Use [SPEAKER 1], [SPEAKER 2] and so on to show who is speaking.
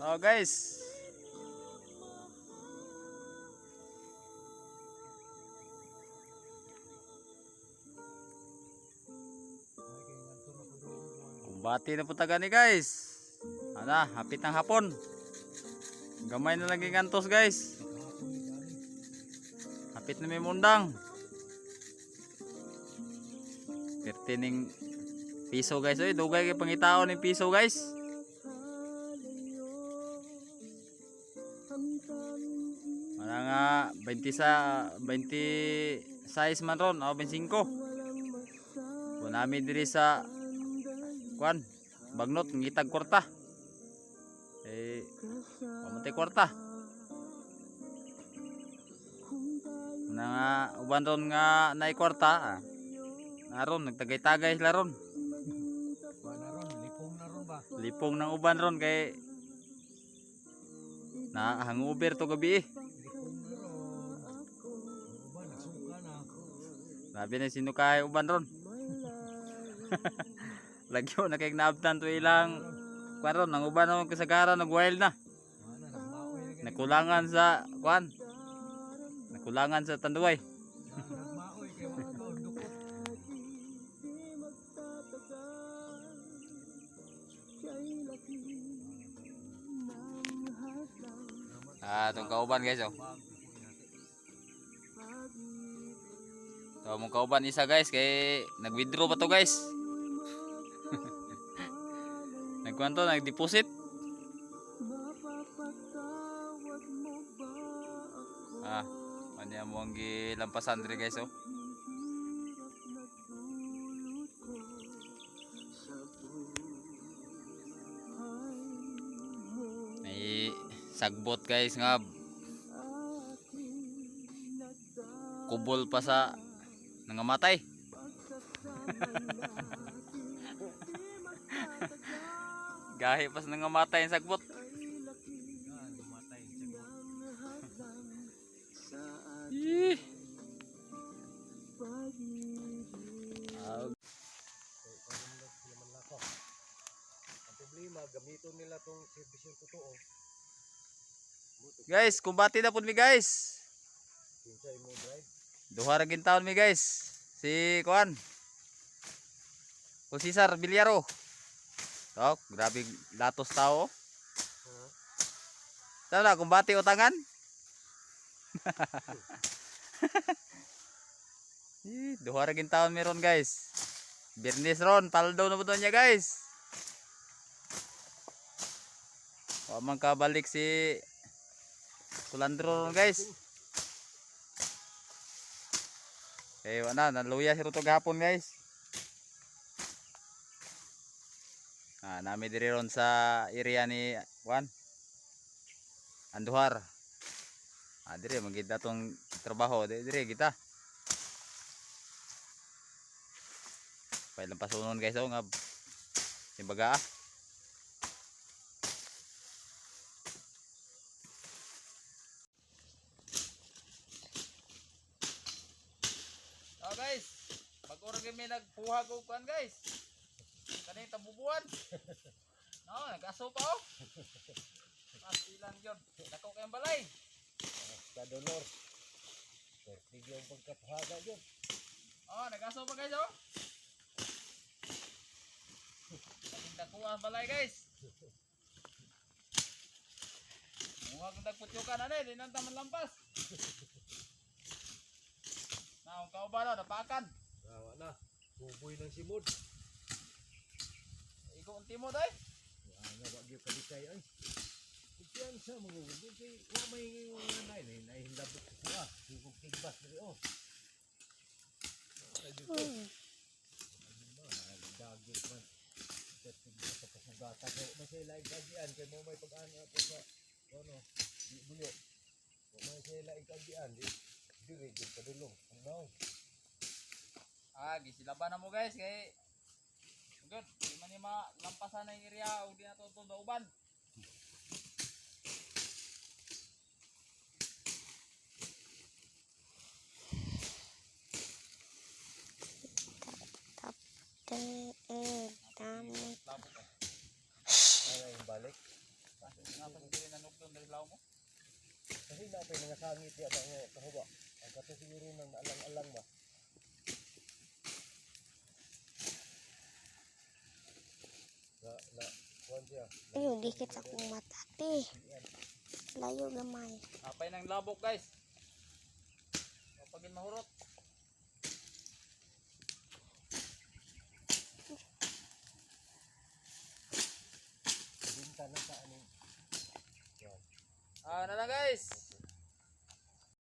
[SPEAKER 1] Oh guys. Kumbati na po taga ni guys. Ana, hapit ng hapon. Gamay na lang gigantos guys. Hapit na may mundang. Pertining piso guys. Oy, dugay kay pangitao ni piso guys. Wala nga 26 man ron o 25. Kung namin diri sa kuan bagnot ngitag kwarta. Pamatay kwarta. Nga uban ron nga naay kwarta. Naron nagtagay-tagay sila ron.
[SPEAKER 2] Lipong na ron ba?
[SPEAKER 1] Lipong ng uban ron kay na hangover to gabi eh.
[SPEAKER 2] Lipong na ron. Uban, nagsuka na.
[SPEAKER 1] Labi na sinukay uban ron. Lagyo na kay naabtan to ilang kuan ron ang uban ron kasagaran nag-wild na. Nakulangan sa kuan. Nakulangan sa tanduay.
[SPEAKER 2] Nagmaoy kay mga kaon dukot.
[SPEAKER 1] Itong kauban guys oh. Ito mong kauban isa guys kay nag-withdraw pa to guys. Nagkuhan to, nag-deposit. Manya mo ang gilampasan diri guys oh. May sagbot guys nga kubol pa sa nangamatay. Gahi pas nangamatay ang sagbot.
[SPEAKER 2] Ang problema, gamiton nila tong serbisyong totoo.
[SPEAKER 1] Guys, kumbati na pud mi guys.
[SPEAKER 2] Kinsay mo drive?
[SPEAKER 1] Duha ra gin taon mi guys. Si kuan. O Cesar Bilyaro. Oh, grabe latos tao. Tara, kumbati utangan. Duha ra gin taon meron guys. Birnis ron, paldo na pud niya guys. Wa man kabalik si Kulandro ron guys. Wala naluya si Ruto gahapon guys. Nami diri ron sa area ni Juan Anduhar. Dire magita tong trabaho dire kita. Pailang pasunon guys oh nga imbaga. Guys, pag-ora kami nagpuhag og kuan guys. Kaning tabubuan. No, nag-aso pa oh. Pasilan gyud. Dako kay balay.
[SPEAKER 2] Sa dolor. Pertigyo ang pagkapahaga yun.
[SPEAKER 1] Oh, nag-aso pa guys oh. Kaning dako ang balay guys. Huwag nagputyokan ani, di nang taman lampas. Ang kauban na napakan.
[SPEAKER 2] Rawa na. Buboy ng simod.
[SPEAKER 1] Ikaw ang timod ay.
[SPEAKER 2] Nga wag yung kalikay ay. Kaya sa mga huwag kay wala may mga nahihindabot sa kuha. Hugog tigbas dali oh. Dagit man. Tigbas sa pasugata. Masay laing kagian kay mo may pag-ano ako sa ano, buyo. Masay laing kagian di. Dili gyud padulong. Ano?
[SPEAKER 1] Gisilaban na mo guys kay good. Di man ni malampasan ang area o di na to uban.
[SPEAKER 2] Ay balik.
[SPEAKER 1] Nga pa siguro nanugdon dari law mo.
[SPEAKER 2] Kasi natin mga sangit ya ba nga kahuba. Ang kato siguro nang naalang-alang ba. Na kuan siya.
[SPEAKER 3] Ayun, dikit akong mata, te. Layo gamay.
[SPEAKER 1] Apay ng labok guys. Kapagin mahurot.
[SPEAKER 2] Binta na sa aning. Kuan.
[SPEAKER 1] Na lang guys.